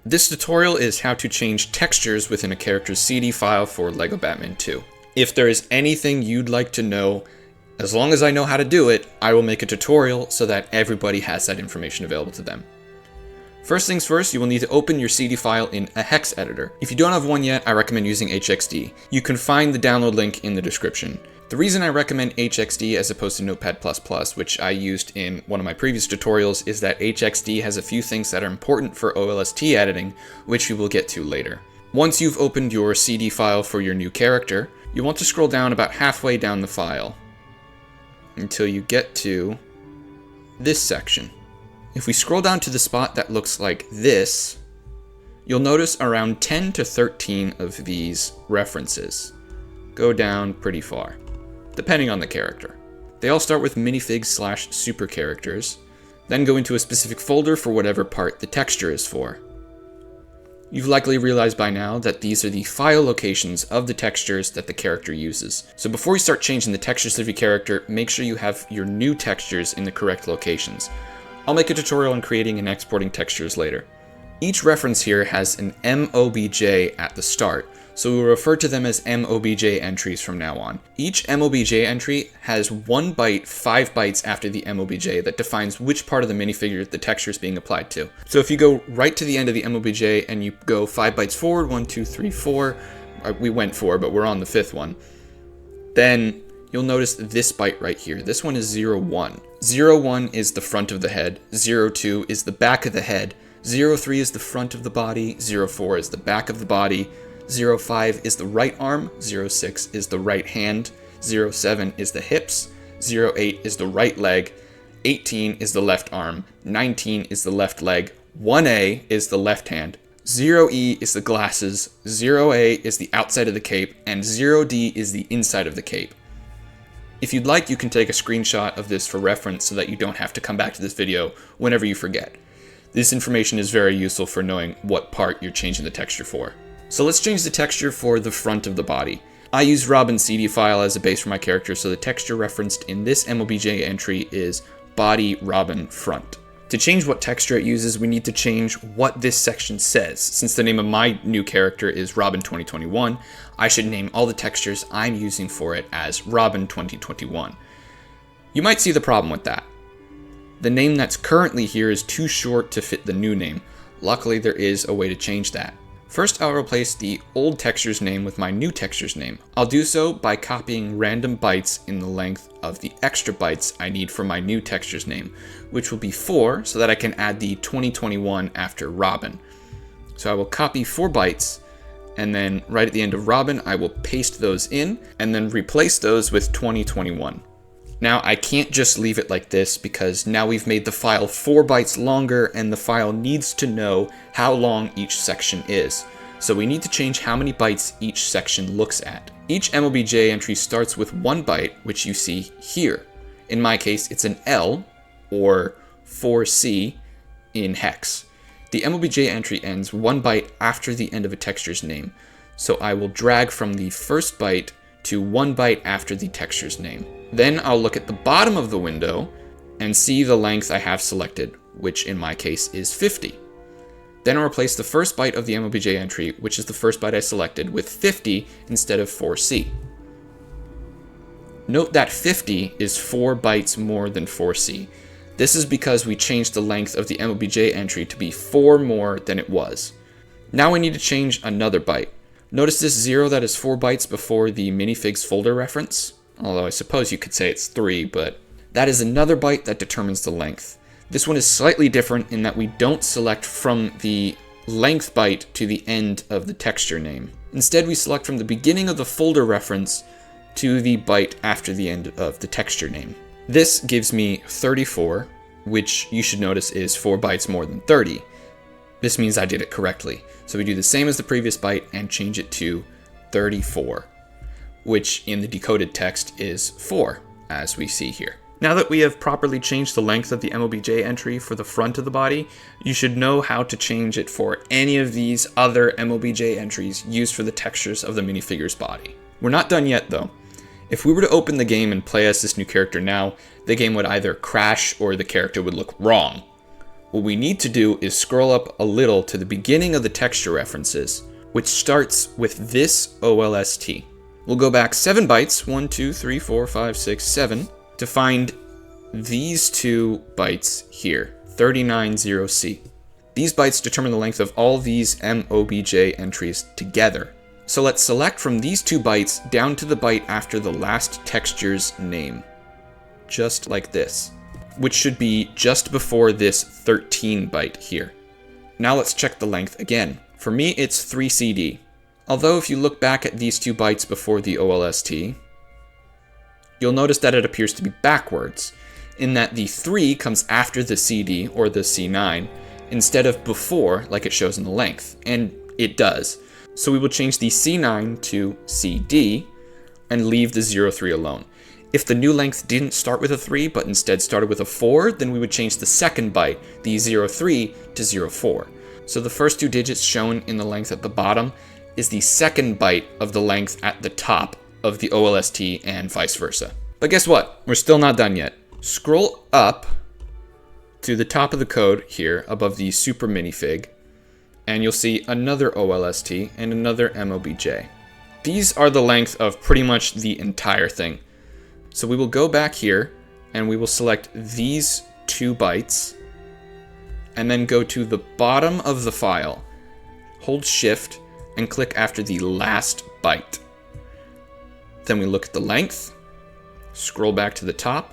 This tutorial is how to change textures within a character's CD file for LEGO Batman 2. If there is anything you'd like to know, as long as I know how to do it, I will make a tutorial so that everybody has that information available to them. First things first, you will need to open your CD file in a hex editor. If you don't have one yet, I recommend using HxD. You can find the download link in the description. The reason I recommend HxD as opposed to Notepad++, which I used in one of my previous tutorials, is that HxD has a few things that are important for OLST editing, which we will get to later. Once you've opened your CD file for your new character, you want to scroll down about halfway down the file until you get to this section. If we scroll down to the spot that looks like this, you'll notice around 10 to 13 of these references go down pretty far, depending on the character. They all start with minifigs/super characters, then go into a specific folder for whatever part the texture is for. You've likely realized by now that these are the file locations of the textures that the character uses. So before you start changing the textures of your character, make sure you have your new textures in the correct locations. I'll make a tutorial on creating and exporting textures later. Each reference here has an MOBJ at the start, so we will refer to them as MOBJ entries from now on. Each MOBJ entry has 1 byte, 5 bytes after the MOBJ that defines which part of the minifigure the texture is being applied to. So if you go right to the end of the MOBJ and you go 5 bytes forward, 1, 2, 3, 4, we went 4, but we're on the 5th one, then you'll notice this byte right here. This one is 01. 01 is the front of the head, 02 is the back of the head, 03 is the front of the body, 04 is the back of the body, 05 is the right arm, 06 is the right hand, 07 is the hips, 08 is the right leg, 18 is the left arm, 19 is the left leg, 1A is the left hand, 0E is the glasses, 0A is the outside of the cape, and 0D is the inside of the cape. If you'd like, you can take a screenshot of this for reference so that you don't have to come back to this video whenever you forget. This information is very useful for knowing what part you're changing the texture for. So let's change the texture for the front of the body. I use Robin's CD file as a base for my character, so the texture referenced in this MOBJ entry is body Robin front. To change what texture it uses, we need to change what this section says. Since the name of my new character is Robin 2021, I should name all the textures I'm using for it as Robin 2021. You might see the problem with that. The name that's currently here is too short to fit the new name. Luckily, there is a way to change that. First, I'll replace the old texture's name with my new texture's name. I'll do so by copying random bytes in the length of the extra bytes I need for my new texture's name, which will be 4 so that I can add the 2021 after Robin. So I will copy 4 bytes, and then right at the end of Robin, I will paste those in, and then replace those with 2021. Now, I can't just leave it like this because now we've made the file 4 bytes longer and the file needs to know how long each section is. So we need to change how many bytes each section looks at. Each MOBJ entry starts with 1 byte, which you see here. In my case, it's an L, or 4C, in hex. The MOBJ entry ends 1 byte after the end of a texture's name. So I will drag from the first byte to 1 byte after the texture's name. Then I'll look at the bottom of the window and see the length I have selected, which in my case is 50. Then I'll replace the first byte of the MOBJ entry, which is the first byte I selected, with 50 instead of 4C. Note that 50 is 4 bytes more than 4C. This is because we changed the length of the MOBJ entry to be 4 more than it was. Now we need to change another byte. Notice this 0 that is 4 bytes before the minifigs folder reference? Although I suppose you could say it's 3, but that is another byte that determines the length. This one is slightly different in that we don't select from the length byte to the end of the texture name. Instead, we select from the beginning of the folder reference to the byte after the end of the texture name. This gives me 34, which you should notice is 4 bytes more than 30. This means I did it correctly. So we do the same as the previous byte and change it to 34. Which in the decoded text is 4, as we see here. Now that we have properly changed the length of the MOBJ entry for the front of the body, you should know how to change it for any of these other MOBJ entries used for the textures of the minifigure's body. We're not done yet though. If we were to open the game and play as this new character now, the game would either crash or the character would look wrong. what we need to do is scroll up a little to the beginning of the texture references, which starts with this OLST. We'll go back 7 bytes, 1, 2, 3, 4, 5, 6, 7, to find these 2 bytes here, 390C. These bytes determine the length of all these MOBJ entries together. So let's select from these 2 bytes down to the byte after the last texture's name, just like this, which should be just before this 13 byte here. Now let's check the length again. For me, it's 3CD. Although if you look back at these 2 bytes before the OLST, you'll notice that it appears to be backwards, in that the 3 comes after the CD, or the C9, instead of before, like it shows in the length, and it does. So we will change the C9 to CD, and leave the 03 alone. If the new length didn't start with a 3, but instead started with a 4, then we would change the second byte, the 03, to 04. So the first 2 digits shown in the length at the bottom is the second byte of the length at the top of the OLST and vice versa. But guess what? We're still not done yet. Scroll up to the top of the code here above the super minifig, and you'll see another OLST and another MOBJ. These are the length of pretty much the entire thing. So we will go back here and we will select these 2 bytes and then go to the bottom of the file, hold shift, and click after the last byte. Then we look at the length, scroll back to the top,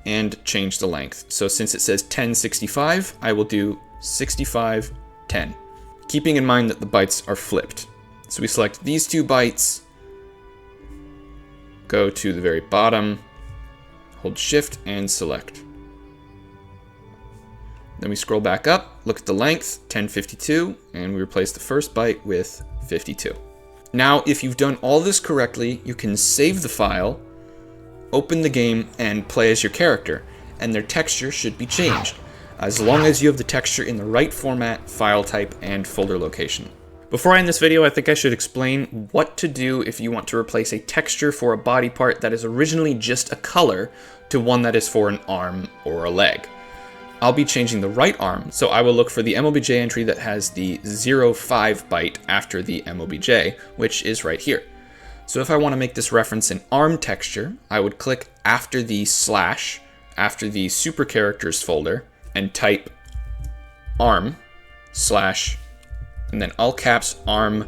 and change the length. So since it says 1065, I will do 6510, keeping in mind that the bytes are flipped. So we select these 2 bytes, go to the very bottom, hold shift, and select. Then we scroll back up, look at the length, 1052, and we replace the first byte with 52. Now, if you've done all this correctly, you can save the file, open the game, and play as your character, and their texture should be changed, as long as you have the texture in the right format, file type, and folder location. Before I end this video, I think I should explain what to do if you want to replace a texture for a body part that is originally just a color to one that is for an arm or a leg. I'll be changing the right arm, so I will look for the MOBJ entry that has the 05 byte after the MOBJ, which is right here. So if I want to make this reference an arm texture, I would click after the slash, after the super characters folder, and type arm slash, and then all caps arm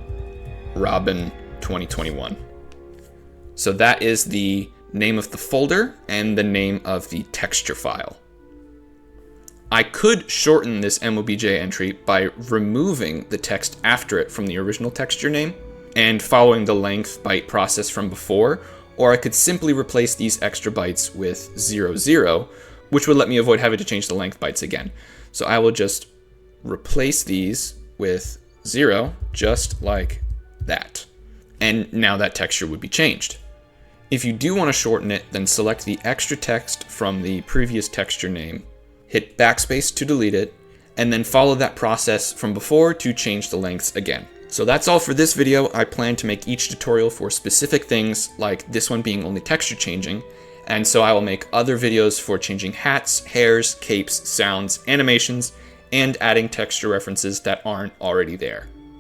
Robin 2021. So that is the name of the folder and the name of the texture file. I could shorten this MOBJ entry by removing the text after it from the original texture name and following the length byte process from before, or I could simply replace these extra bytes with 00, which would let me avoid having to change the length bytes again. So I will just replace these with 0, just like that. And now that texture would be changed. If you do want to shorten it, then select the extra text from the previous texture name, hit backspace to delete it, and then follow that process from before to change the lengths again. So that's all for this video. I plan to make each tutorial for specific things, like this one being only texture changing, and so I will make other videos for changing hats, hairs, capes, sounds, animations, and adding texture references that aren't already there.